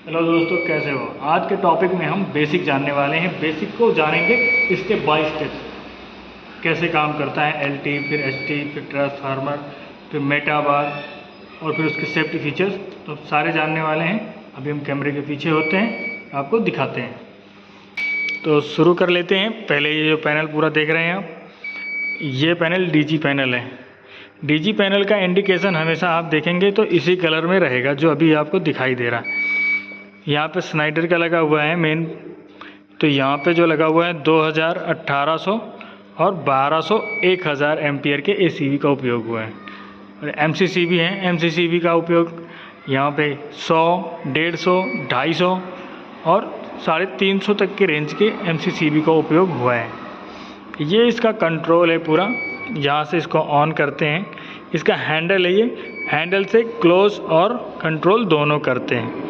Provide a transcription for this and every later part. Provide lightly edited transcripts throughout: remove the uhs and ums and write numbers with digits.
Hello दोस्तों, कैसे हो। आज के टॉपिक में हम बेसिक जानने वाले हैं। बेसिक को जानेंगे स्टेप बाय स्टेप, कैसे काम करता है एलटी, फिर एसटी, फिर ट्रांसफार्मर, फिर मेटाबार और फिर उसके सेफ्टी फीचर्स, तो सारे जानने वाले हैं। अभी हम कैमरे के पीछे होते हैं, आपको दिखाते हैं। तो शुरू कर लेते हैं। पहले ये जो पैनल पूरा देख रहे हैं आप, ये पैनल डीजी पैनल है। डीजी पैनल का इंडिकेशन हमेशा आप देखेंगे तो इसी कलर में रहेगा जो अभी आपको दिखाई दे रहा है। यहाँ पे स्नाइडर का लगा हुआ है मेन, तो यहाँ पे जो लगा हुआ है 2000, 1800 और 1200 1000 एम्पियर के एसीवी का उपयोग हुआ है। और एमसीसीबी है, एमसीसीबी का उपयोग यहाँ पे 100, 150, 250 और 350 तक के रेंज के एमसीसीबी का उपयोग हुआ है। ये इसका कंट्रोल है पूरा। यहाँ से इसको ऑन करते हैं, इसका हैंडल है, ये हैंडल से क्लोज और कंट्रोल दोनों करते हैं।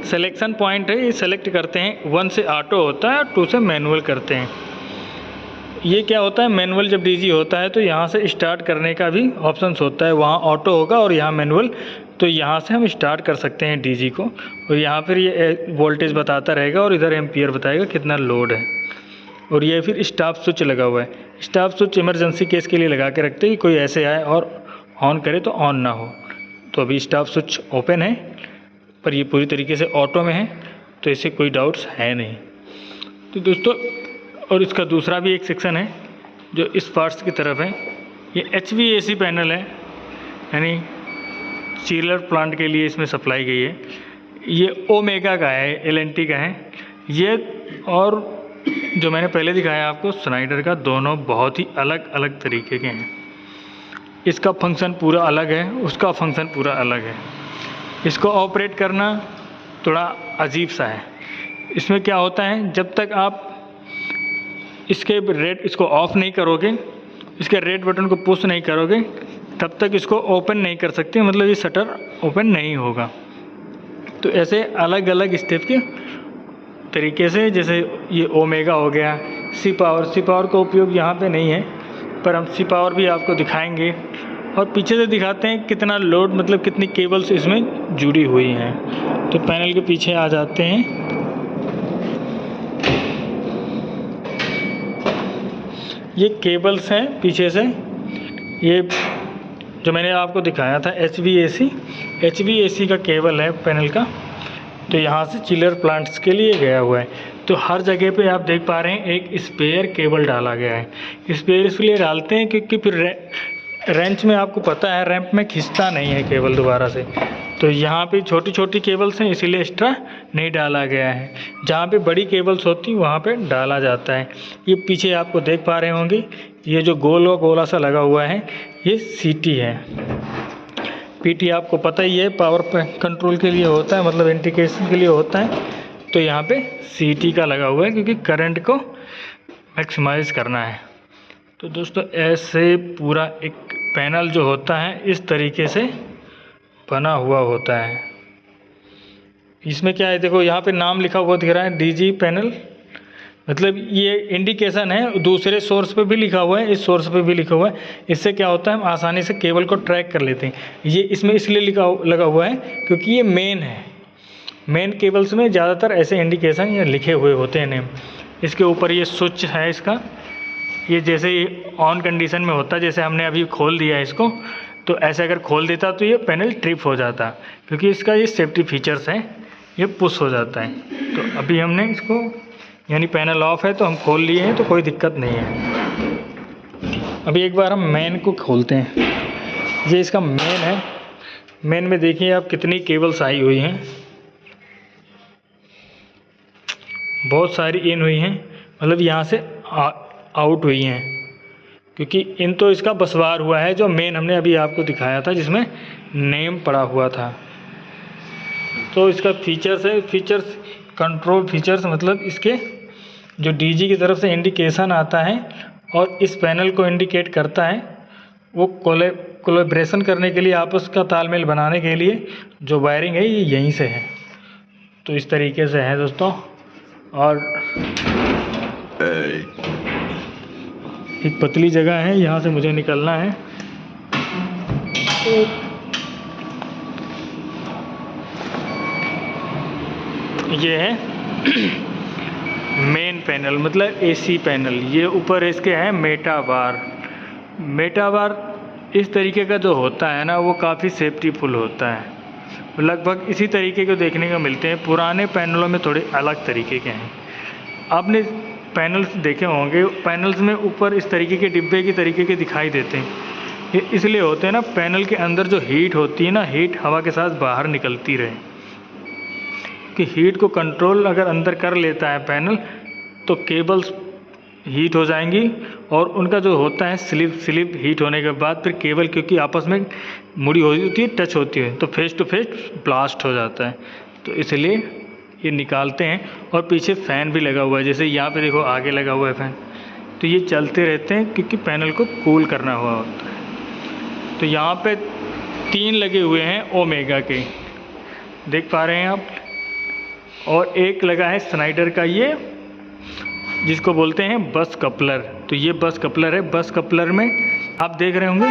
सिलेक्शन पॉइंट है, ये सेलेक्ट करते हैं। 1 से ऑटो होता है, 2 से मैनुअल करते हैं। ये क्या होता है, मैनुअल जब डीजी होता है तो यहाँ से स्टार्ट करने का भी ऑप्शंस होता है। वहाँ ऑटो होगा और यहाँ मैनुअल, तो यहाँ से हम स्टार्ट कर सकते हैं डीजी को। और यहाँ फिर ये वोल्टेज बताता रहेगा और इधर एम्पियर बताएगा कितना लोड है। और ये फिर स्टॉप स्विच लगा हुआ है। स्टॉप स्विच इमरजेंसी केस के लिए लगा के रखते हैं कि कोई ऐसे आए और ऑन करे तो ऑन ना हो। तो अभी स्टॉप स्विच ओपन है, पर ये पूरी तरीके से ऑटो में है, तो इससे कोई डाउट्स है नहीं। तो दोस्तों, और इसका दूसरा भी एक सेक्शन है जो इस पार्ट्स की तरफ है। ये HVAC पैनल है, यानी चिलर प्लांट के लिए इसमें सप्लाई गई है। ये ओमेगा का है, LNT का है ये। और जो मैंने पहले दिखाया आपको स्नाइडर का, दोनों बहुत ही अलग अलग तरीके के हैं। इसका फंक्शन पूरा अलग है, उसका फंक्शन पूरा अलग है। इसको ऑपरेट करना थोड़ा अजीब सा है। इसमें क्या होता है, जब तक आप इसको ऑफ़ नहीं करोगे, इसके रेड बटन को पुश नहीं करोगे, तब तक इसको ओपन नहीं कर सकते, मतलब ये शटर ओपन नहीं होगा। तो ऐसे अलग अलग स्टेप के तरीके से, जैसे ये ओमेगा हो गया, सी पावर का उपयोग यहाँ पे नहीं है, पर हम सी पावर भी आपको दिखाएंगे। और पीछे से दिखाते हैं कितना लोड, मतलब कितनी केबल्स इसमें जुड़ी हुई हैं। तो पैनल के पीछे आ जाते हैं। ये केबल्स हैं पीछे से, ये जो मैंने आपको दिखाया था HVAC का केबल है पैनल का। तो यहाँ से चिलर प्लांट्स के लिए गया हुआ है। तो हर जगह पे आप देख पा रहे हैं एक स्पेयर केबल डाला गया है। स्पेयर इसलिए डालते हैं क्योंकि फिर रेंच में आपको पता है रैंप में खिंचता नहीं है केबल दोबारा से। तो यहाँ पे छोटी छोटी केबल्स हैं, इसीलिए एक्स्ट्रा नहीं डाला गया है। जहाँ पे बड़ी केबल्स होती वहाँ पे डाला जाता है। ये पीछे आपको देख पा रहे होंगे, ये जो गोला सा लगा हुआ है, ये CT है। PT आपको पता ही है, पावर कंट्रोल के लिए होता है, मतलब इंडिकेशन के लिए होता है। तो यहाँ पे CT का लगा हुआ है क्योंकि करंट को मैक्सिमाइज करना है। तो दोस्तों, ऐसे पूरा एक पैनल जो होता है इस तरीके से बना हुआ होता है। इसमें क्या है, देखो यहाँ पे नाम लिखा हुआ दिख रहा है डीजी पैनल, मतलब ये इंडिकेशन है। दूसरे सोर्स पे भी लिखा हुआ है, इस सोर्स पे भी लिखा हुआ है। इससे क्या होता है, हम आसानी से केबल को ट्रैक कर लेते हैं। ये इसमें इसलिए लगा हुआ है क्योंकि ये मेन है। मेन केबल्स में ज़्यादातर ऐसे इंडिकेशन या लिखे हुए होते हैं नेम। इसके ऊपर ये स्विच है इसका, ये जैसे ऑन कंडीशन में होता है, जैसे हमने अभी खोल दिया है इसको, तो ऐसे अगर खोल देता तो ये पैनल ट्रिप हो जाता, क्योंकि इसका ये सेफ्टी फीचर्स है, ये पुश हो जाता है। तो अभी हमने इसको, यानी पैनल ऑफ है तो हम खोल लिए हैं, तो कोई दिक्कत नहीं है। अभी एक बार हम मेन को खोलते हैं। ये इसका मेन है। मेन में देखिए आप कितनी केबल्स आई हुई हैं, बहुत सारी इन हुई हैं, मतलब यहाँ से आउट हुई हैं, क्योंकि इन तो इसका बसवार हुआ है जो मेन हमने अभी आपको दिखाया था, जिसमें नेम पड़ा हुआ था। तो इसका फीचर्स है, फीचर्स कंट्रोल फीचर्स, मतलब इसके जो डीजी की तरफ से इंडिकेशन आता है और इस पैनल को इंडिकेट करता है, वो कोलैबोरेशन करने के लिए, आपस का तालमेल बनाने के लिए जो वायरिंग है ये यहीं से है। तो इस तरीके से है दोस्तों। और एक पतली जगह है, यहाँ से मुझे निकलना है। ये है मेन पैनल, मतलब एसी पैनल। ये ऊपर इसके है मेटा बार। मेटा बार इस तरीके का जो होता है ना, वो काफ़ी सेफ्टीफुल होता है। लगभग इसी तरीके के देखने को मिलते हैं। पुराने पैनलों में थोड़े अलग तरीके के हैं। आपने पैनल्स देखे होंगे, पैनल्स में ऊपर इस तरीके के डिब्बे की तरीके के दिखाई देते हैं। ये इसलिए होते हैं ना, पैनल के अंदर जो हीट होती है ना, हीट हवा के साथ बाहर निकलती रहे, कि हीट को कंट्रोल अगर अंदर कर लेता है पैनल तो केबल्स हीट हो जाएंगी, और उनका जो होता है स्लिप हीट होने के बाद फिर केबल, क्योंकि आपस में मुड़ी होती है, टच होती है, तो फेस टू फेस ब्लास्ट हो जाता है। तो इसलिए ये निकालते हैं। और पीछे फ़ैन भी लगा हुआ है, जैसे यहाँ पे देखो आगे लगा हुआ है फ़ैन, तो ये चलते रहते हैं क्योंकि पैनल को कूल करना हुआ होता है। तो यहाँ पे 3 लगे हुए हैं ओमेगा के, देख पा रहे हैं आप, और एक लगा है स्नाइडर का, ये जिसको बोलते हैं बस कपलर। तो ये बस कपलर है। बस कपलर में आप देख रहे होंगे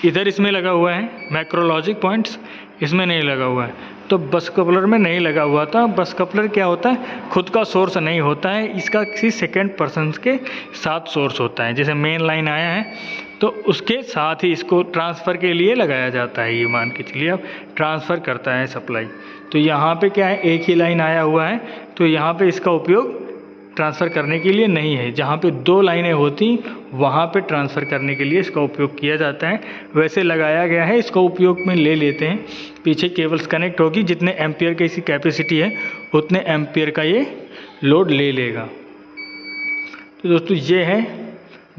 इधर इसमें लगा हुआ है मैक्रोलॉजिक पॉइंट्स, इसमें नहीं लगा हुआ है। तो बस कपलर में नहीं लगा हुआ था। बस कपलर क्या होता है, खुद का सोर्स नहीं होता है, इसका किसी सेकेंड पर्सन के साथ सोर्स होता है। जैसे मेन लाइन आया है तो उसके साथ ही इसको ट्रांसफ़र के लिए लगाया जाता है। ये मान के चलिए अब ट्रांसफ़र करता है सप्लाई। तो यहाँ पे क्या है, एक ही लाइन आया हुआ है, तो यहाँ पे इसका उपयोग ट्रांसफ़र करने के लिए नहीं है। जहाँ पे 2 लाइनें होती वहाँ पे ट्रांसफ़र करने के लिए इसका उपयोग किया जाता है। वैसे लगाया गया है, इसका उपयोग में ले लेते हैं। पीछे केबल्स कनेक्ट होगी, जितने एम्पियर की इसकी कैपेसिटी है उतने एम्पियर का ये लोड ले लेगा। तो दोस्तों ये है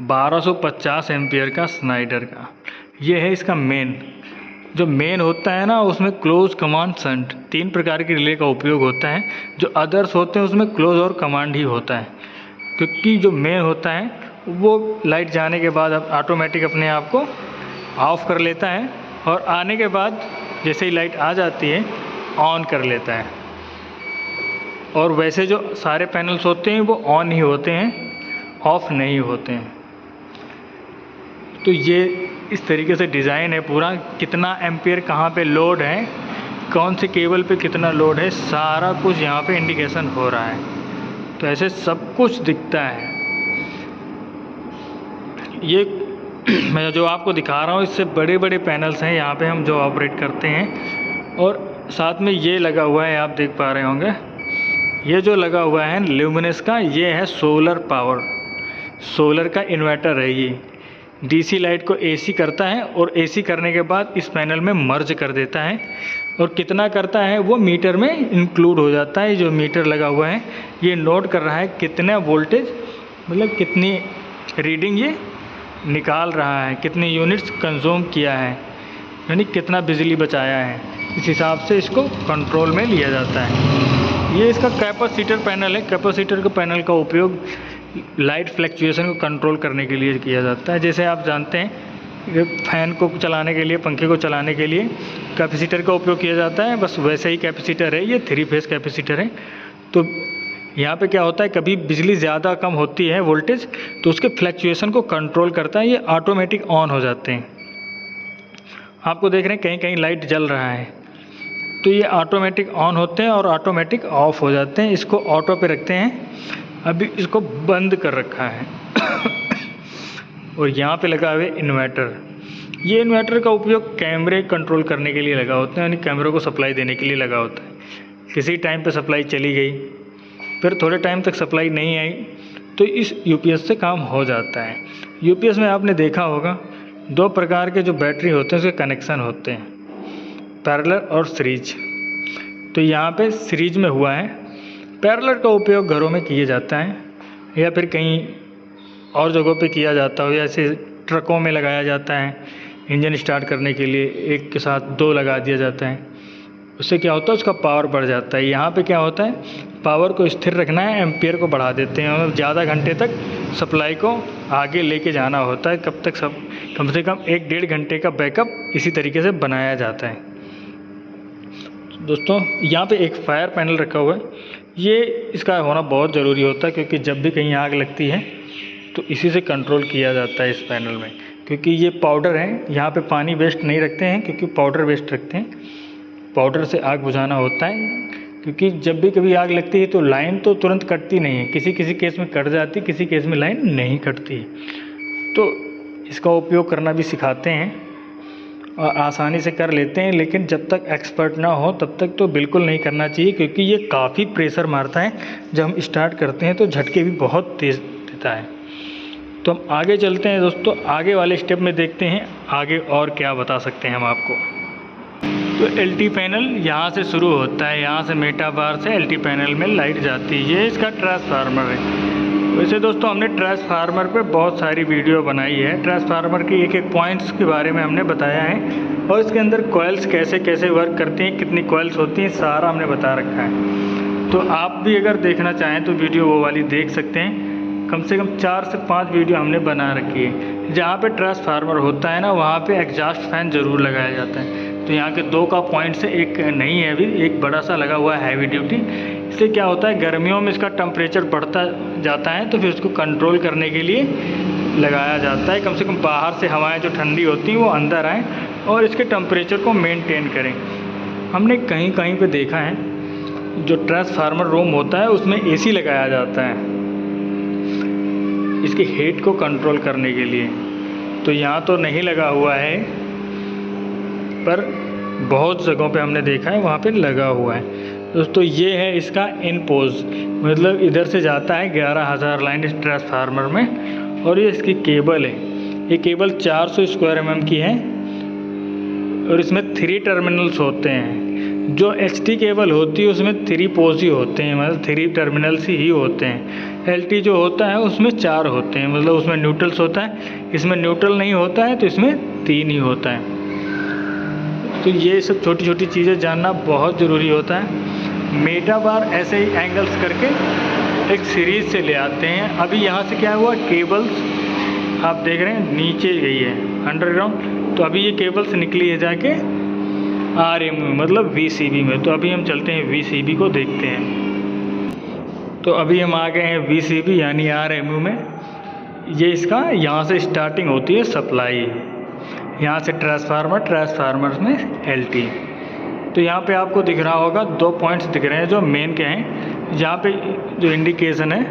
1250 एम्पियर का स्नाइडर का। ये है इसका मेन। जो मेन होता है ना, उसमें क्लोज, कमांड, शंट 3 प्रकार के रिले का उपयोग होता है। जो अदर्स होते हैं उसमें क्लोज और कमांड ही होता है, क्योंकि जो मेन होता है वो लाइट जाने के बाद अब ऑटोमेटिक अपने आप को ऑफ़ कर लेता है, और आने के बाद जैसे ही लाइट आ जाती है ऑन कर लेता है। और वैसे जो सारे पैनल्स होते हैं वो ऑन ही होते हैं, ऑफ़ नहीं होते हैं। तो ये इस तरीके से डिज़ाइन है पूरा। कितना एम्पियर कहाँ पे लोड है, कौन से केबल पे कितना लोड है, सारा कुछ यहाँ पे इंडिकेशन हो रहा है। तो ऐसे सब कुछ दिखता है। ये मैं जो आपको दिखा रहा हूँ, इससे बड़े बड़े पैनल्स हैं यहाँ पे हम जो ऑपरेट करते हैं। और साथ में ये लगा हुआ है, आप देख पा रहे होंगे, ये जो लगा हुआ है ल्यूमिनस का, ये है सोलर पावर, सोलर का इन्वर्टर है। ये डीसी लाइट को एसी करता है, और एसी करने के बाद इस पैनल में मर्ज कर देता है। और कितना करता है वो मीटर में इंक्लूड हो जाता है। जो मीटर लगा हुआ है ये नोट कर रहा है कितना वोल्टेज, मतलब कितनी रीडिंग ये निकाल रहा है, कितनी यूनिट्स कंज्यूम किया है, यानी कितना बिजली बचाया है। इस हिसाब से इसको कंट्रोल में लिया जाता है। ये इसका कैपेसिटर पैनल है। कैपेसिटर के पैनल का उपयोग लाइट फ्लक्चुएशन को कंट्रोल करने के लिए किया जाता है। जैसे आप जानते हैं फ़ैन को चलाने के लिए, पंखे को चलाने के लिए कैपेसिटर का उपयोग किया जाता है, बस वैसे ही कैपेसिटर है। ये 3 फेज़ कैपेसिटर है। तो यहाँ पे क्या होता है, कभी बिजली ज़्यादा कम होती है वोल्टेज, तो उसके फ्लक्चुएशन को कंट्रोल करता है। ये ऑटोमेटिक ऑन हो जाते हैं। आपको देख रहे हैं कहीं कहीं लाइट जल रहा है, तो ये ऑटोमेटिक ऑन होते हैं और ऑटोमेटिक ऑफ हो जाते हैं। इसको ऑटो पे रखते हैं, अभी इसको बंद कर रखा है। और यहाँ पे लगा हुआ है इन्वर्टर। ये इन्वर्टर का उपयोग कैमरे कंट्रोल करने के लिए लगा होता है, यानी कैमरों को सप्लाई देने के लिए लगा होता है। किसी टाइम पे सप्लाई चली गई, फिर थोड़े टाइम तक सप्लाई नहीं आई, तो इस यूपीएस से काम हो जाता है। यूपीएस में आपने देखा होगा 2 प्रकार के जो बैटरी होते हैं उसके कनेक्शन होते हैं, पैरेलल और सीरीज। तो यहाँ पे सीरीज में हुआ है। पैरेलल का उपयोग घरों में किया जाता है, या फिर कहीं और जगहों पे किया जाता हो, ऐसे ट्रकों में लगाया जाता है इंजन स्टार्ट करने के लिए, एक के साथ 2 लगा दिया जाता है। उससे क्या होता है, उसका पावर बढ़ जाता है। यहाँ पे क्या होता है, पावर को स्थिर रखना है, एम्पियर को बढ़ा देते हैं और ज़्यादा घंटे तक सप्लाई को आगे लेके जाना होता है। कब तक, सब कम से कम 1-1.5 घंटे का बैकअप इसी तरीके से बनाया जाता है। दोस्तों यहाँ पे एक फायर पैनल रखा हुआ है। ये इसका होना बहुत ज़रूरी होता है, क्योंकि जब भी कहीं आग लगती है तो इसी से कंट्रोल किया जाता है इस पैनल में। क्योंकि ये पाउडर है, यहाँ पे पानी वेस्ट नहीं रखते हैं, क्योंकि पाउडर वेस्ट रखते हैं। पाउडर से आग बुझाना होता है, क्योंकि जब भी कभी आग लगती है तो लाइन तो तुरंत कटती नहीं है, किसी किसी केस में कट जाती, किसी केस में लाइन नहीं कटती। तो इसका उपयोग करना भी सिखाते हैं और आसानी से कर लेते हैं, लेकिन जब तक एक्सपर्ट ना हो तब तक तो बिल्कुल नहीं करना चाहिए, क्योंकि ये काफ़ी प्रेशर मारता है। जब हम स्टार्ट करते हैं तो झटके भी बहुत तेज़ देता है। तो हम आगे चलते हैं दोस्तों, आगे वाले स्टेप में देखते हैं आगे और क्या बता सकते हैं हम आपको। तो एलटी पैनल यहाँ से शुरू होता है, यहाँ से मेटा बार से एलटी पैनल में लाइट जाती है। ये इसका ट्रांसफार्मर है। वैसे दोस्तों हमने ट्रांसफार्मर पे बहुत सारी वीडियो बनाई है, ट्रांसफार्मर के एक एक पॉइंट्स के बारे में हमने बताया है, और इसके अंदर कॉइल्स कैसे कैसे वर्क करती हैं, कितनी कॉइल्स होती हैं, सारा हमने बता रखा है। तो आप भी अगर देखना चाहें तो वीडियो वो वाली देख सकते हैं। कम से कम 4 से 5 वीडियो हमने बना रखी है। जहाँ पे ट्रांसफार्मर होता है ना, वहाँ पे एग्जॉस्ट फैन ज़रूर लगाया जाता है। तो यहाँ के 2 का पॉइंट से एक नहीं है, अभी एक बड़ा सा लगा हुआ है हैवी ड्यूटी। इससे क्या होता है, गर्मियों में इसका टेम्परेचर बढ़ता जाता है, तो फिर उसको कंट्रोल करने के लिए लगाया जाता है। कम से कम बाहर से हवाएँ जो ठंडी होती हैं वो अंदर आएँ और इसके टेम्परेचर को मेनटेन करें। हमने कहीं कहीं पे देखा है जो ट्रांसफार्मर रूम होता है उसमें एसी लगाया जाता है इसकी हीट को कंट्रोल करने के लिए। तो यहाँ तो नहीं लगा हुआ है, पर बहुत जगहों पे हमने देखा है वहाँ पे लगा हुआ है। दोस्तों ये है इसका इन पोज, मतलब इधर से जाता है 11,000 लाइन इस ट्रांसफार्मर में, और ये इसकी केबल है। ये केबल 400 स्क्वायर mm की है और इसमें 3 टर्मिनल्स होते हैं। जो एचटी केबल होती है उसमें 3 पोज ही होते हैं, मतलब 3 टर्मिनल्स ही होते हैं। एलटी जो होता है उसमें 4 होते हैं, मतलब उसमें न्यूट्रल्स होता है। इसमें न्यूट्रल नहीं होता है तो इसमें 3 ही होता है। तो ये सब छोटी छोटी चीज़ें जानना बहुत ज़रूरी होता है। मेटा बार ऐसे ही एंगल्स करके एक सीरीज़ से ले आते हैं। अभी यहाँ से क्या हुआ, केबल्स आप देख रहे हैं नीचे गई है अंडरग्राउंड, तो अभी ये केबल्स निकली है जाके आरएमयू मतलब वीसीबी में। तो अभी हम चलते हैं वीसीबी को देखते हैं। तो अभी हम आ गए हैं वीसीबी यानी आरएमयू में। ये इसका यहाँ से स्टार्टिंग होती है सप्लाई, यहाँ से ट्रांसफार्मर में एलटी। तो यहाँ पे आपको दिख रहा होगा 2 पॉइंट्स दिख रहे हैं जो मेन के हैं। यहाँ पे जो इंडिकेशन है,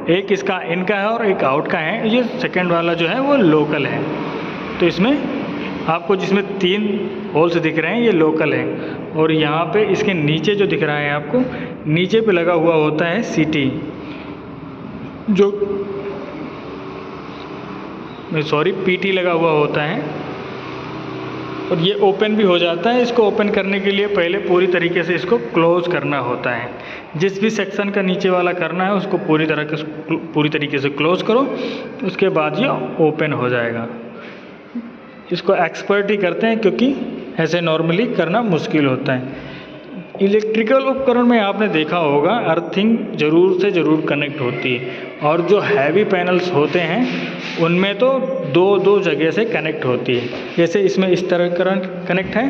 एक इसका इन का है और एक आउट का है। ये सेकंड वाला जो है वो लोकल है। तो इसमें आपको जिसमें 3 होल्स दिख रहे हैं ये लोकल है, और यहाँ पे इसके नीचे जो दिख रहा है आपको, नीचे पे लगा हुआ होता है सीटी, जो पीटी लगा हुआ होता है, और ये ओपन भी हो जाता है। इसको ओपन करने के लिए पहले पूरी तरीके से इसको क्लोज करना होता है। जिस भी सेक्शन का नीचे वाला करना है उसको पूरी तरीके से क्लोज करो, उसके बाद ये ओपन हो जाएगा। इसको एक्सपर्ट ही करते हैं क्योंकि ऐसे नॉर्मली करना मुश्किल होता है। इलेक्ट्रिकल उपकरण में आपने देखा होगा अर्थिंग ज़रूर से ज़रूर कनेक्ट होती है, और जो हैवी पैनल्स होते हैं उनमें तो 2 जगह से कनेक्ट होती है। जैसे इसमें इस तरह करंट कनेक्ट है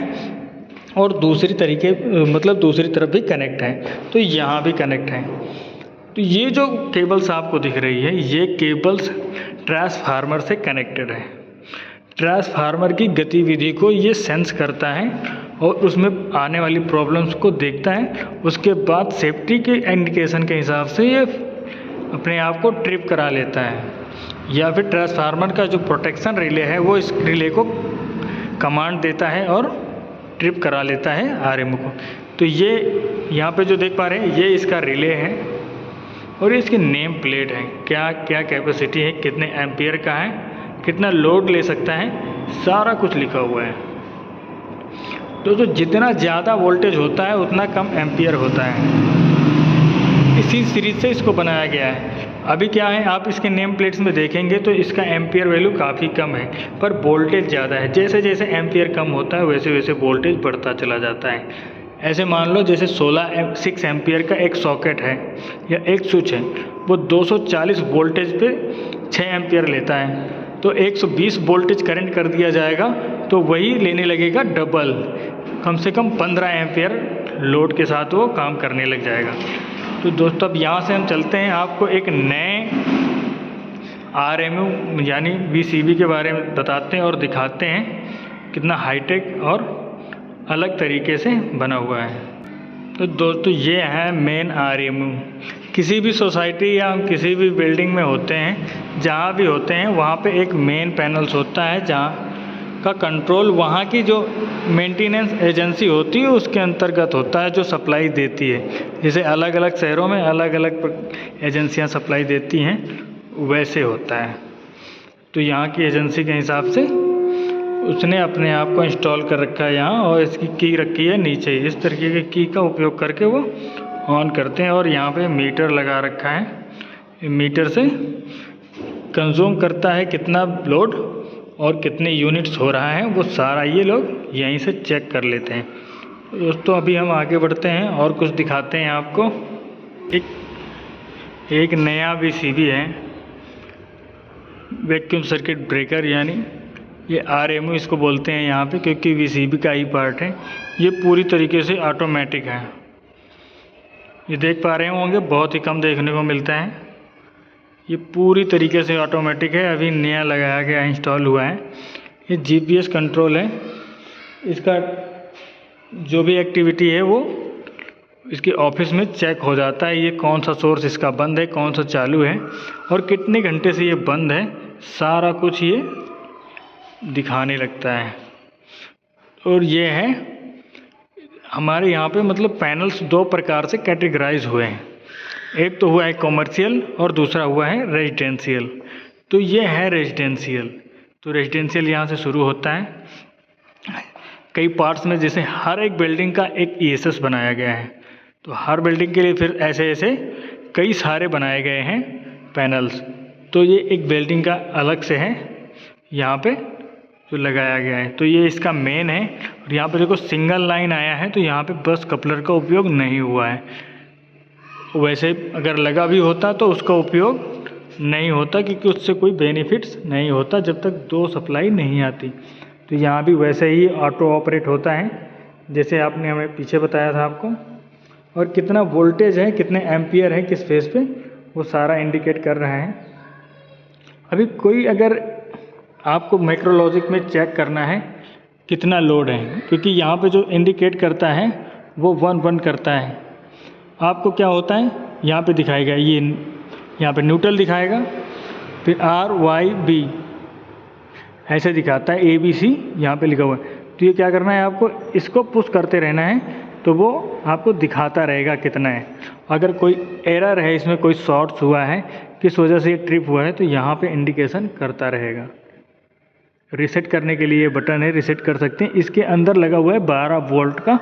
और दूसरी तरफ भी कनेक्ट है, तो यहाँ भी कनेक्ट है। तो ये जो केबल्स आपको दिख रही है ये केबल्स ट्रांसफार्मर से कनेक्टेड है। ट्रांसफार्मर की गतिविधि को ये सेंस करता है और उसमें आने वाली प्रॉब्लम्स को देखता है। उसके बाद सेफ्टी के इंडिकेशन के हिसाब से ये अपने आप को ट्रिप करा लेता है, या फिर ट्रांसफार्मर का जो प्रोटेक्शन रिले है वो इस रिले को कमांड देता है और ट्रिप करा लेता है आरएमयू को। तो ये यहाँ पे जो देख पा रहे हैं ये इसका रिले है और ये इसकी नेम प्लेट है, क्या क्या कैपेसिटी है, कितने एम्पियर का है, कितना लोड ले सकता है, सारा कुछ लिखा हुआ है। दोस्तों जितना ज़्यादा वोल्टेज होता है उतना कम एम्पियर होता है। इसी सीरीज से इसको बनाया गया है। अभी क्या है, आप इसके नेम प्लेट्स में देखेंगे तो इसका एम्पियर वैल्यू काफ़ी कम है, पर वोल्टेज ज़्यादा है। जैसे जैसे एम्पियर कम होता है वैसे वैसे वोल्टेज बढ़ता चला जाता है। ऐसे मान लो जैसे 6 एम्पियर का एक सॉकेट है या एक स्विच है, वो 240 वोल्टेज पे 6 एम्पियर लेता है, तो 120 वोल्टेज करंट कर दिया जाएगा तो वही लेने लगेगा डबल, कम से कम 15 एम्पियर लोड के साथ वो काम करने लग जाएगा। तो दोस्तों अब यहाँ से हम चलते हैं, आपको एक नए आरएमयू यानी वीसीबी के बारे में बताते हैं और दिखाते हैं कितना हाईटेक और अलग तरीके से बना हुआ है। तो दोस्तों ये है मेन आरएमयू। किसी भी सोसाइटी या किसी भी बिल्डिंग में होते हैं, जहाँ भी होते हैं वहाँ पे एक मेन पैनल्स होता है जहाँ का कंट्रोल वहाँ की जो मेंटेनेंस एजेंसी होती है उसके अंतर्गत होता है, जो सप्लाई देती है। जैसे अलग अलग शहरों में अलग अलग एजेंसियाँ सप्लाई देती हैं, वैसे होता है। तो यहाँ की एजेंसी के हिसाब से उसने अपने आप को इंस्टॉल कर रखा है यहाँ, और इसकी की रखी है नीचे। इस तरीके की की का उपयोग करके वो ऑन करते हैं। और यहाँ पे मीटर लगा रखा है, मीटर से कंज्यूम करता है कितना लोड और कितने यूनिट्स हो रहा है, वो सारा ये लोग यहीं से चेक कर लेते हैं। दोस्तों अभी हम आगे बढ़ते हैं और कुछ दिखाते हैं आपको। एक नया VCB है, वैक्यूम सर्किट ब्रेकर, यानी ये RMU इसको बोलते हैं यहाँ पे, क्योंकि VCB का ही पार्ट है। ये पूरी तरीके से ऑटोमेटिक है। ये देख पा रहे होंगे, बहुत ही कम देखने को मिलता है। ये पूरी तरीके से ऑटोमेटिक है, अभी नया लगाया गया, इंस्टॉल हुआ है। ये GPS कंट्रोल है। इसका जो भी एक्टिविटी है वो इसके ऑफिस में चेक हो जाता है। ये कौन सा सोर्स इसका बंद है, कौन सा चालू है और कितने घंटे से ये बंद है, सारा कुछ ये दिखाने लगता है। और ये है हमारे यहाँ पे, मतलब पैनल्स दो प्रकार से कैटेगराइज हुए हैं। एक तो हुआ है कॉमर्शियल और दूसरा हुआ है रेजिडेंशियल। तो ये है रेजिडेंशियल। तो रेजिडेंशियल यहाँ से शुरू होता है कई पार्ट्स में, जैसे हर एक बिल्डिंग का एक ESS बनाया गया है। तो हर बिल्डिंग के लिए फिर ऐसे ऐसे कई सारे बनाए गए हैं पैनल्स। तो ये एक बिल्डिंग का अलग से है यहाँ पे जो लगाया गया है। तो ये इसका मेन है। और यहाँ पे देखो सिंगल लाइन आया है, तो यहाँ पे बस कपलर का उपयोग नहीं हुआ है। वैसे अगर लगा भी होता तो उसका उपयोग नहीं होता, क्योंकि उससे कोई बेनिफिट्स नहीं होता जब तक दो सप्लाई नहीं आती। तो यहाँ भी वैसे ही ऑटो ऑपरेट होता है जैसे आपने हमें पीछे बताया था आपको। और कितना वोल्टेज है, कितने एम्पियर है किस फेज पे, वो सारा इंडिकेट कर रहा है। अभी कोई अगर आपको मेट्रोलॉजिक में चेक करना है कितना लोड है, क्योंकि यहाँ पे जो इंडिकेट करता है वो 1 करता है। आपको क्या होता है यहाँ पे दिखाएगा, ये यहाँ पे न्यूट्रल दिखाएगा, फिर RYB ऐसे दिखाता है, ABC यहाँ पे लिखा हुआ है। तो ये क्या करना है, आपको इसको पुश करते रहना है, तो वो आपको दिखाता रहेगा कितना है। अगर कोई एरर है, इसमें कोई शॉर्ट्स हुआ है, किस वजह से ये ट्रिप हुआ है, तो यहाँ पे इंडिकेशन करता रहेगा। रीसेट करने के लिए ये बटन है, रीसेट कर सकते हैं। इसके अंदर लगा हुआ है 12 वोल्ट का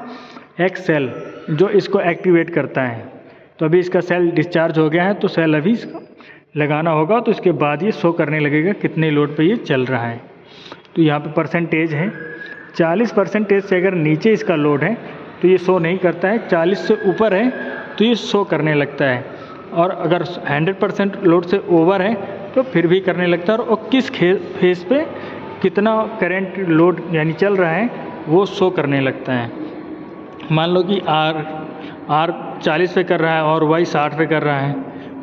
एक सेल जो इसको एक्टिवेट करता है। तो अभी इसका सेल डिस्चार्ज हो गया है, तो सेल अभी इसको लगाना होगा, तो इसके बाद ये शो करने लगेगा कितने लोड पे ये चल रहा है। तो यहाँ पे परसेंटेज है 40% से अगर नीचे इसका लोड है तो ये शो नहीं करता है, 40 से ऊपर है तो ये शो करने लगता है, और अगर 100% लोड से ओवर है तो फिर भी करने लगता है। और किस फेज पे कितना करंट लोड यानी चल रहा है वो शो करने लगता है। मान लो कि R 40 पे कर रहा है और Y 60 पे कर रहा है,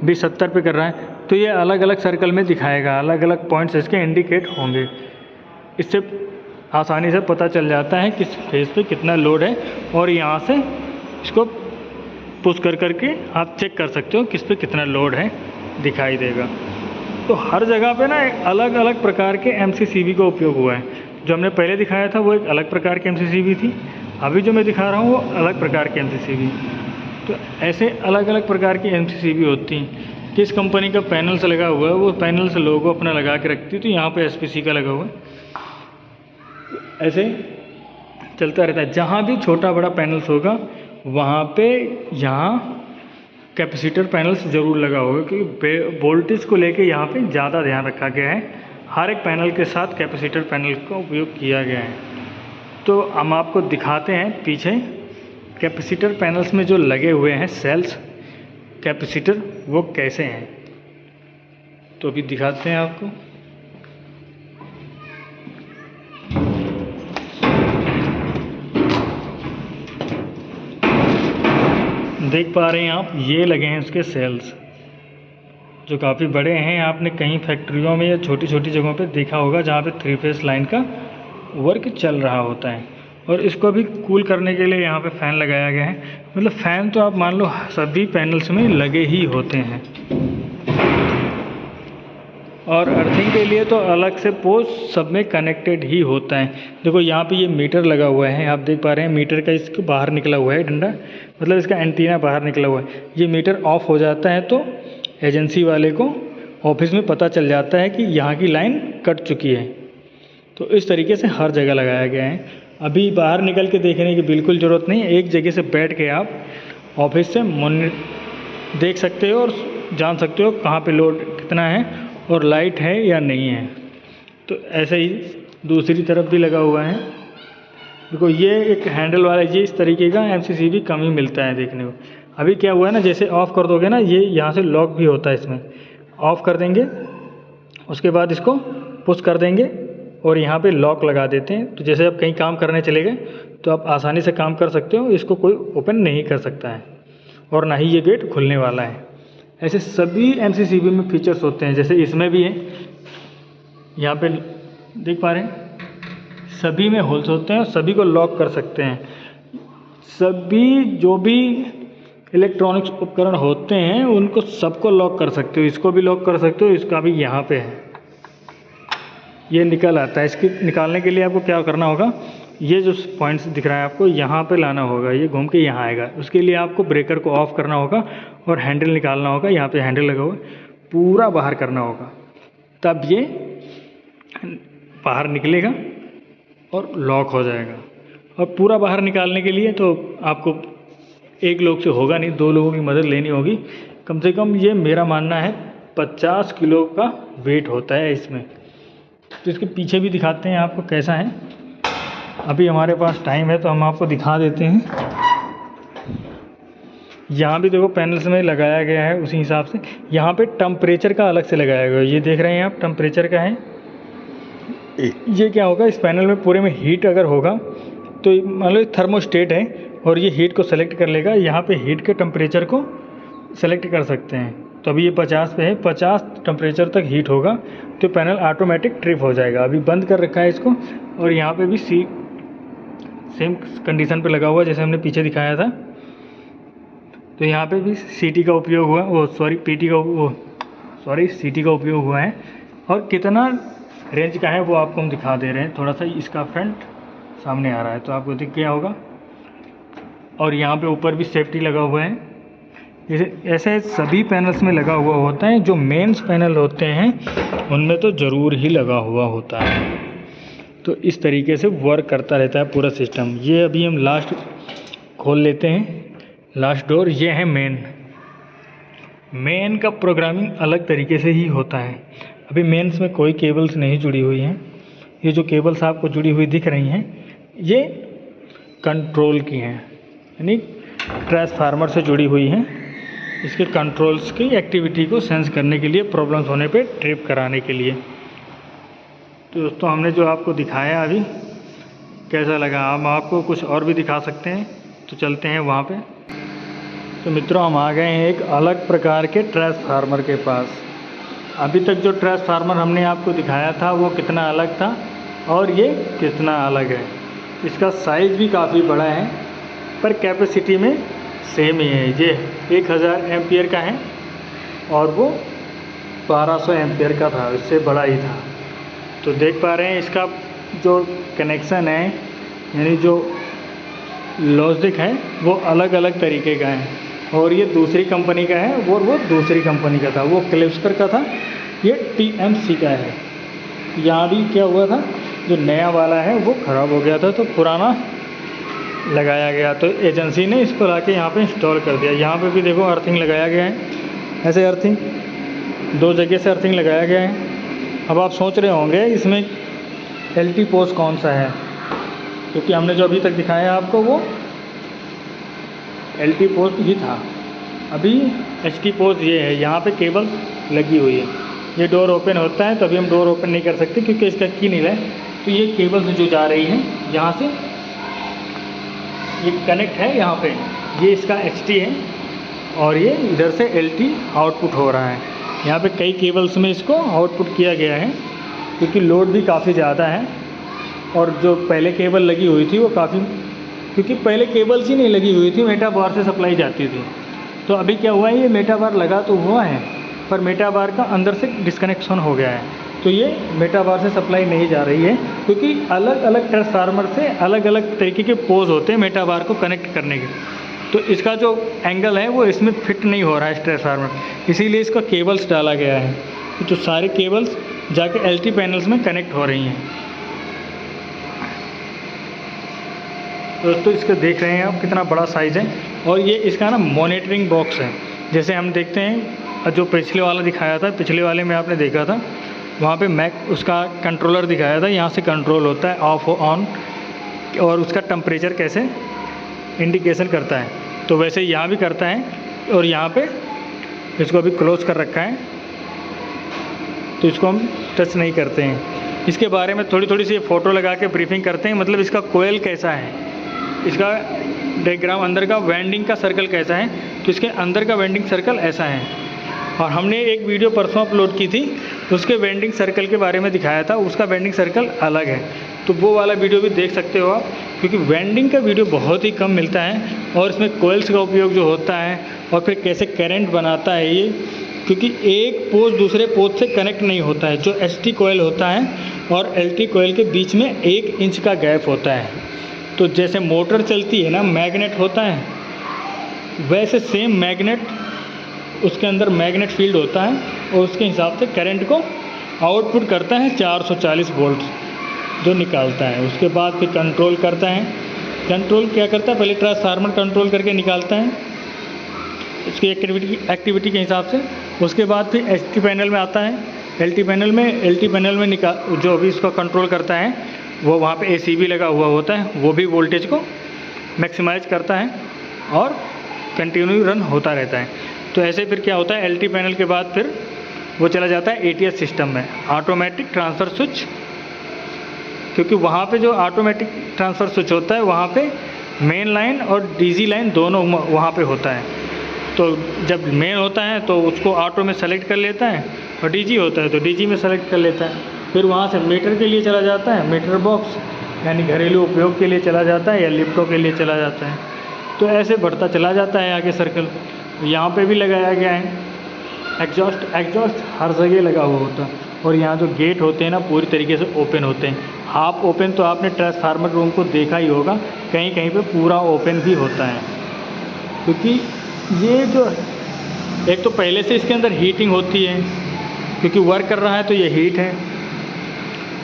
B 70 पे कर रहा है, तो ये अलग अलग सर्कल में दिखाएगा, अलग अलग पॉइंट्स इसके इंडिकेट होंगे। इससे आसानी से पता चल जाता है किस फेज पे कितना लोड है, और यहाँ से इसको पुश कर करके आप चेक कर सकते हो किस पे कितना लोड है, दिखाई देगा। तो हर जगह पे ना एक अलग अलग प्रकार के MCCB का उपयोग हुआ है। जो हमने पहले दिखाया था वो एक अलग प्रकार की MCCB थी, अभी जो मैं दिखा रहा हूँ वो अलग प्रकार की MCCB। तो ऐसे अलग अलग प्रकार की MCCB होती हैं। किस कंपनी का पैनल से लगा हुआ है, वो पैनल से लोगो अपना लगा के रखती है। तो यहाँ पे SPC का लगा हुआ है, ऐसे चलता रहता है। जहाँ भी छोटा बड़ा पैनल्स होगा वहाँ पे यहाँ कैपेसिटर पैनल्स ज़रूर लगा होगा, क्योंकि वोल्टेज को लेके यहाँ पे ज़्यादा ध्यान रखा गया है। हर एक पैनल के साथ कैपेसिटर पैनल का उपयोग किया गया है। तो हम आपको दिखाते हैं पीछे कैपेसिटर पैनल्स में जो लगे हुए हैं सेल्स कैपेसिटर, वो कैसे हैं। तो अभी दिखाते हैं आपको। देख पा रहे हैं आप, ये लगे हैं उसके सेल्स जो काफ़ी बड़े हैं। आपने कहीं फैक्ट्रियों में या छोटी छोटी जगहों पे देखा होगा जहाँ पे 3 फेस लाइन का वर्क चल रहा होता है। और इसको भी कूल करने के लिए यहाँ पे फ़ैन लगाया गया है। मतलब फ़ैन तो आप मान लो सभी पैनल्स में लगे ही होते हैं। और अर्थिंग के लिए तो अलग से पोस्ट सब में कनेक्टेड ही होता है। देखो यहाँ पे ये मीटर लगा हुआ है, आप देख पा रहे हैं मीटर का इसके बाहर निकला हुआ है डंडा, मतलब इसका एंटीना बाहर निकला हुआ है। ये मीटर ऑफ हो जाता है तो एजेंसी वाले को ऑफिस में पता चल जाता है कि यहाँ की लाइन कट चुकी है। तो इस तरीके से हर जगह लगाया गया है। अभी बाहर निकल के देखने की बिल्कुल ज़रूरत नहीं है, एक जगह से बैठ के आप ऑफिस से देख सकते हो और जान सकते हो कहाँ पे लोड कितना है और लाइट है या नहीं है। तो ऐसे ही दूसरी तरफ भी लगा हुआ है। देखो ये एक हैंडल वाला, ये इस तरीके का MCCB कम ही मिलता है देखने को। अभी क्या हुआ है ना, जैसे ऑफ़ कर दोगे ना, ये यहाँ से लॉक भी होता है इसमें। ऑफ़ कर देंगे, उसके बाद इसको पुश कर देंगे और यहाँ पे लॉक लगा देते हैं। तो जैसे आप कहीं काम करने चले गए तो आप आसानी से काम कर सकते हो, इसको कोई ओपन नहीं कर सकता है और ना ही ये गेट खुलने वाला है। ऐसे सभी MCCB में फीचर्स होते हैं, जैसे इसमें भी है, यहाँ पे देख पा रहे हैं सभी में होल्स होते हैं और सभी को लॉक कर सकते हैं। सभी जो भी इलेक्ट्रॉनिक्स उपकरण होते हैं उनको सबको लॉक कर सकते हो। इसको भी लॉक कर सकते हो, इसका भी यहाँ पे है, ये निकल आता है। इसके निकालने के लिए आपको क्या करना होगा, ये जो पॉइंट्स दिख रहा है आपको यहाँ पे लाना होगा, ये घूम के यहाँ आएगा। उसके लिए आपको ब्रेकर को ऑफ़ करना होगा और हैंडल निकालना होगा। यहाँ पे हैंडल लगा हुआ है, पूरा बाहर करना होगा, तब ये बाहर निकलेगा और लॉक हो जाएगा। और पूरा बाहर निकालने के लिए तो आपको एक लोग से होगा नहीं, 2 लोगों की मदद लेनी होगी। कम से कम ये मेरा मानना है 50 किलो का वेट होता है इसमें। तो इसके पीछे भी दिखाते हैं आपको कैसा है। अभी हमारे पास टाइम है तो हम आपको दिखा देते हैं। यहाँ भी देखो पैनल्स में लगाया गया है उसी हिसाब से। यहाँ पे टेम्परेचर का अलग से लगाया गया है, ये देख रहे हैं आप, टेम्परेचर का है। ये क्या होगा, इस पैनल में पूरे में हीट अगर होगा तो मान लो थर्मोस्टेट है और ये हीट को सेलेक्ट कर लेगा। यहाँ पे हीट के टेम्परेचर को सेलेक्ट कर सकते हैं। तो अभी ये 50 पे है, 50 टेम्परेचर तक हीट होगा तो पैनल ऑटोमेटिक ट्रिप हो जाएगा। अभी बंद कर रखा है इसको और यहाँ पे भी सेम कंडीशन पे लगा हुआ जैसे हमने पीछे दिखाया था। तो यहाँ पे भी CT का उपयोग हुआ, CT का उपयोग हुआ है। और कितना रेंज का है वो आपको हम दिखा दे रहे हैं। थोड़ा सा इसका फ्रंट सामने आ रहा है तो आपको दिख गया होगा। और यहाँ पे ऊपर भी सेफ्टी लगा हुआ है। जैसे ऐसे सभी पैनल्स में लगा हुआ होता है। जो मेंस पैनल होते हैं उनमें तो ज़रूर ही लगा हुआ होता है। तो इस तरीके से वर्क करता रहता है पूरा सिस्टम। ये अभी हम लास्ट खोल लेते हैं, लास्ट डोर। ये है मेन का प्रोग्रामिंग अलग तरीके से ही होता है। अभी मेंस में कोई केबल्स नहीं जुड़ी हुई हैं। ये जो केबल्स आपको जुड़ी हुई दिख रही हैं ये कंट्रोल की हैं, यानी ट्रांसफार्मर से जुड़ी हुई हैं। इसके कंट्रोल्स की एक्टिविटी को सेंस करने के लिए, प्रॉब्लम्स होने पे ट्रिप कराने के लिए। तो दोस्तों हमने जो आपको दिखाया अभी कैसा लगा, हम आपको कुछ और भी दिखा सकते हैं तो चलते हैं वहाँ पे। तो मित्रों हम आ गए हैं एक अलग प्रकार के ट्रांसफार्मर के पास। अभी तक जो ट्रांसफार्मर हमने आपको दिखाया था वो कितना अलग था और ये कितना अलग है। इसका साइज़ भी काफ़ी बड़ा है पर कैपेसिटी में सेम ही है। ये 1000 एम्पियर का है और वो 1200 एम्पियर का था, इससे बड़ा ही था। तो देख पा रहे हैं इसका जो कनेक्शन है, यानी जो लॉजिक है वो अलग अलग तरीके का है। और ये दूसरी कंपनी का है और वो दूसरी कंपनी का था, वो क्लिप्सकर का था, ये TMC का है। यहाँ भी क्या हुआ था, जो नया वाला है वो ख़राब हो गया था तो पुराना लगाया गया। तो एजेंसी ने इसको लाके यहाँ पे इंस्टॉल कर दिया। यहाँ पे भी देखो अर्थिंग लगाया गया है, ऐसे अर्थिंग 2 जगह से अर्थिंग लगाया गया है। अब आप सोच रहे होंगे इसमें LT पोस्ट कौन सा है, क्योंकि हमने जो अभी तक दिखाया आपको वो LT पोस्ट ही था। अभी HT पोस्ट ये है, यहाँ पे केबल लगी हुई है। ये डोर ओपन होता है, तभी हम डोर ओपन नहीं कर सकते क्योंकि इसका की नहीं है। तो ये केबल जो जा रही है यहाँ से, ये कनेक्ट है यहाँ पे, ये इसका HT है और ये इधर से LT आउटपुट हो रहा है। यहाँ पे कई केबल्स में इसको आउटपुट किया गया है क्योंकि लोड भी काफ़ी ज़्यादा है। और जो पहले केबल लगी हुई थी वो काफ़ी, क्योंकि पहले केबल्स ही नहीं लगी हुई थी, मेटा बार से सप्लाई जाती थी। तो अभी क्या हुआ है, ये मेटा बार लगा तो हुआ है पर मेटा बार का अंदर से डिस्कनेक्शन हो गया है, तो ये मेटा बार से सप्लाई नहीं जा रही है, क्योंकि अलग अलग ट्रांसफार्मर से अलग अलग तरीके के पोज होते हैं मेटा बार को कनेक्ट करने के। तो इसका जो एंगल है वो इसमें फिट नहीं हो रहा है ट्रांसफार्मर, इसीलिए इसका केबल्स डाला गया है। तो सारे केबल्स जाके एलटी पैनल्स में कनेक्ट हो रही हैं। दोस्तों इसको देख रहे हैं आप कितना बड़ा साइज़ है, और ये इसका ना मॉनिटरिंग बॉक्स है। जैसे हम देखते हैं जो पिछले वाला दिखाया था, पिछले वाले में आपने देखा था वहाँ पे मैक उसका कंट्रोलर दिखाया था, यहाँ से कंट्रोल होता है ऑफ ऑन, और उसका टेम्परेचर कैसे इंडिकेशन करता है, तो वैसे यहाँ भी करता है। और यहाँ पे इसको अभी क्लोज कर रखा है, तो इसको हम टच नहीं करते हैं। इसके बारे में थोड़ी थोड़ी सी फ़ोटो लगा के ब्रीफिंग करते हैं, मतलब इसका कोयल कैसा है, इसका डायग्राम अंदर का वेंडिंग का सर्कल कैसा है, तो इसके अंदर का वेंडिंग सर्कल ऐसा है। और हमने एक वीडियो परसों अपलोड की थी, उसके वेंडिंग सर्कल के बारे में दिखाया था, उसका वेंडिंग सर्कल अलग है, तो वो वाला वीडियो भी देख सकते हो आप, क्योंकि वेंडिंग का वीडियो बहुत ही कम मिलता है। और इसमें कोयल्स का उपयोग जो होता है और फिर कैसे करंट बनाता है ये, क्योंकि एक पोज दूसरे पोज से कनेक्ट नहीं होता है। जो एसटी कोयल होता है और एलटी कोयल के बीच में 1 इंच का गैप होता है। तो जैसे मोटर चलती है ना, मैग्नेट होता है, वैसे सेम मैग्नेट, उसके अंदर मैग्नेट फील्ड होता है और उसके हिसाब से करंट को आउटपुट करता है 440 वोल्ट जो निकालता है। उसके बाद फिर कंट्रोल करता है। कंट्रोल क्या करता है, पहले ट्रांसफार्मर कंट्रोल करके निकालता है उसकी एक्टिविटी के हिसाब से। उसके बाद फिर एलटी पैनल में आता है। एलटी पैनल में जो भी इसको कंट्रोल करता है वो वहाँ पे एसीबी लगा हुआ होता है, वो भी वोल्टेज को मैक्सिमाइज करता है और कंटिन्यू रन होता रहता है। तो ऐसे फिर क्या होता है, एलटी पैनल के बाद फिर वो चला जाता है एटीएस सिस्टम में, ऑटोमेटिक ट्रांसफ़र स्विच, क्योंकि वहाँ पे जो ऑटोमेटिक ट्रांसफ़र स्विच होता है वहाँ पे मेन लाइन और डीजी लाइन दोनों वहाँ पे होता है। तो जब मेन होता है तो उसको ऑटो में सेलेक्ट कर लेता है, और डीजी होता है तो डीजी में सेलेक्ट कर लेता है। फिर वहाँ से मीटर के लिए चला जाता है, मीटर बॉक्स यानी घरेलू उपयोग के लिए चला जाता है या लिफ्टों के लिए चला जाता है। तो ऐसे बढ़ता चला जाता है आगे सर्कल। यहाँ पे भी लगाया गया है एग्जॉस्ट हर जगह लगा हुआ होता है। और यहाँ जो गेट होते हैं ना पूरी तरीके से ओपन होते हैं। हाफ ओपन तो आपने ट्रांसफार्मर रूम को देखा ही होगा, कहीं कहीं पे पूरा ओपन भी होता है, क्योंकि ये जो एक तो पहले से इसके अंदर हीटिंग होती है, क्योंकि वर्क कर रहा है तो ये हीट है।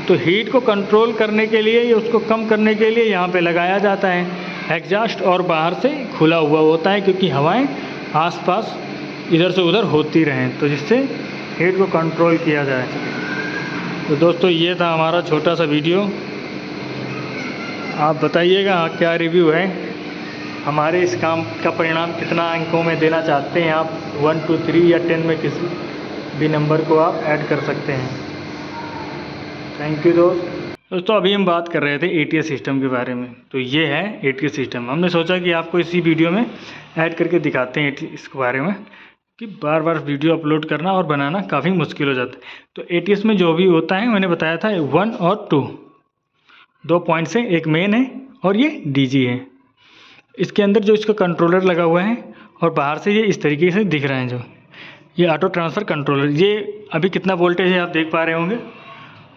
तो हीट को कंट्रोल करने के लिए या उसको कम करने के लिए यहाँ पे लगाया जाता है एग्जॉस्ट, और बाहर से खुला हुआ होता है क्योंकि हवाएं आसपास इधर से उधर होती रहें, तो जिससे हीट को कंट्रोल किया जाए। तो दोस्तों ये था हमारा छोटा सा वीडियो। आप बताइएगा क्या रिव्यू है, हमारे इस काम का परिणाम कितना अंकों में देना चाहते हैं आप। 1 2 3 या 10 में किसी भी नंबर को आप ऐड कर सकते हैं। थैंक यू दोस्तों अभी हम बात कर रहे थे एटीएस सिस्टम के बारे में। तो ये है एटीएस सिस्टम। हमने सोचा कि आपको इसी वीडियो में ऐड करके दिखाते हैं इसके बारे में, कि बार बार वीडियो अपलोड करना और बनाना काफ़ी मुश्किल हो जाता है। तो एटीएस में जो भी होता है मैंने बताया था 1 और 2 दो पॉइंट्स हैं, एक मेन है और ये डीजी है। इसके अंदर जो इसका कंट्रोलर लगा हुआ है और बाहर से ये इस तरीके से दिख रहा है, जो ये ऑटो ट्रांसफ़र कंट्रोलर, ये अभी कितना वोल्टेज है आप देख पा रहे होंगे,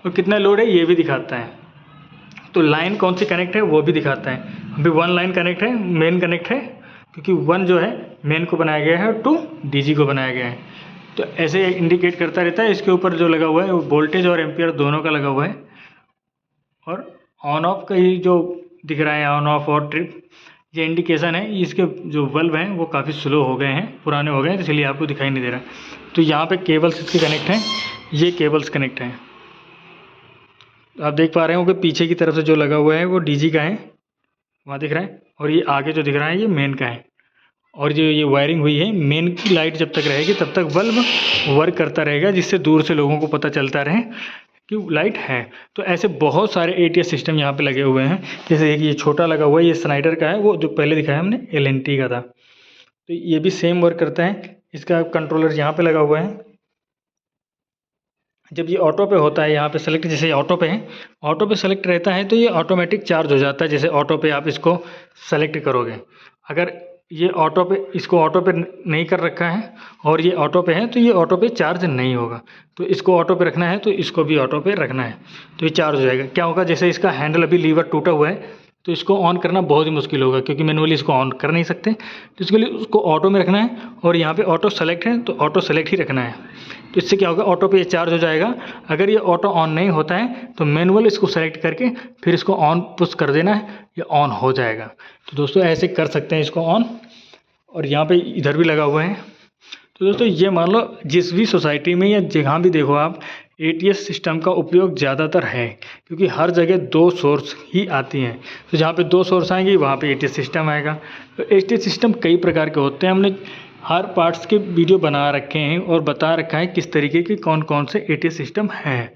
और कितना लोड है ये भी दिखाता है। तो लाइन कौन सी कनेक्ट है वो भी दिखाता है। अभी 1 लाइन कनेक्ट है, मेन कनेक्ट है, क्योंकि 1 जो है मेन को बनाया गया है और 2 डीजी को बनाया गया है। तो ऐसे इंडिकेट करता रहता है। इसके ऊपर जो लगा हुआ है वो वोल्टेज और एम्पियर दोनों का लगा हुआ है, और ऑन ऑफ का ही जो दिख रहा है, ऑन ऑफ और ट्रिप, ये इंडिकेशन है। इसके जो बल्ब हैं वो काफ़ी स्लो हो गए हैं, पुराने हो गए हैं, तो इसलिए आपको दिखाई नहीं दे रहा। तो यहाँ पे केबल्स इसके कनेक्ट हैं, ये केबल्स कनेक्ट हैं। आप देख पा रहे हो कि पीछे की तरफ से जो लगा हुआ है वो डीजी का है, वहाँ दिख रहा है, और ये आगे जो दिख रहा है ये मेन का है। और जो ये वायरिंग हुई है, मेन की लाइट जब तक रहेगी तब तक बल्ब वर्क करता रहेगा, जिससे दूर से लोगों को पता चलता रहे कि लाइट है। तो ऐसे बहुत सारे एटीएस सिस्टम यहाँ पे लगे हुए हैं। जैसे एक ये छोटा लगा हुआ है, ये स्नाइडर का है, वो जो पहले दिखाया हमने एलएनटी का था। तो ये भी सेम वर्क करता है। इसका कंट्रोलर यहाँ पे लगा हुआ है, जब ये ऑटो पे होता है यहाँ पे सेलेक्ट, जैसे ऑटो पे है, ऑटो पे सेलेक्ट रहता है तो ये ऑटोमेटिक चार्ज हो जाता है। जैसे ऑटो पे आप इसको सेलेक्ट करोगे, अगर ये ऑटो पे, इसको ऑटो पे नहीं कर रखा है और ये ऑटो पे है तो ये ऑटो पे चार्ज नहीं होगा। तो इसको ऑटो पे रखना है तो इसको भी ऑटो पे रखना है तो ये चार्ज हो जाएगा। क्या होगा, जैसे इसका हैंडल अभी लीवर टूटा हुआ है तो इसको ऑन करना बहुत ही मुश्किल होगा, क्योंकि मैनुअली इसको ऑन कर नहीं सकते। तो इसके लिए उसको ऑटो में रखना है और यहाँ पे ऑटो सेलेक्ट है तो ऑटो सेलेक्ट ही रखना है। तो इससे क्या होगा, ऑटो पे ये चार्ज हो जाएगा। अगर ये ऑटो ऑन नहीं होता है तो मैनुअल इसको सेलेक्ट करके फिर इसको ऑन पुश कर देना है, ये ऑन हो जाएगा। तो दोस्तों ऐसे कर सकते हैं इसको ऑन। और यहाँ पे इधर भी लगा हुआ है। तो दोस्तों ये मान लो जिस भी सोसाइटी में या जहाँ भी देखो आप, ATS सिस्टम का उपयोग ज़्यादातर है, क्योंकि हर जगह 2 सोर्स ही आती हैं। तो जहाँ पे 2 सोर्स आएंगे वहाँ पे ATS सिस्टम आएगा। तो ATS सिस्टम कई प्रकार के होते हैं, हमने हर पार्ट्स के वीडियो बना रखे हैं और बता रखा है किस तरीके के कौन कौन से ATS सिस्टम हैं।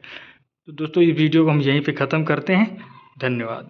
तो दोस्तों इस वीडियो को हम यहीं पे ख़त्म करते हैं। धन्यवाद।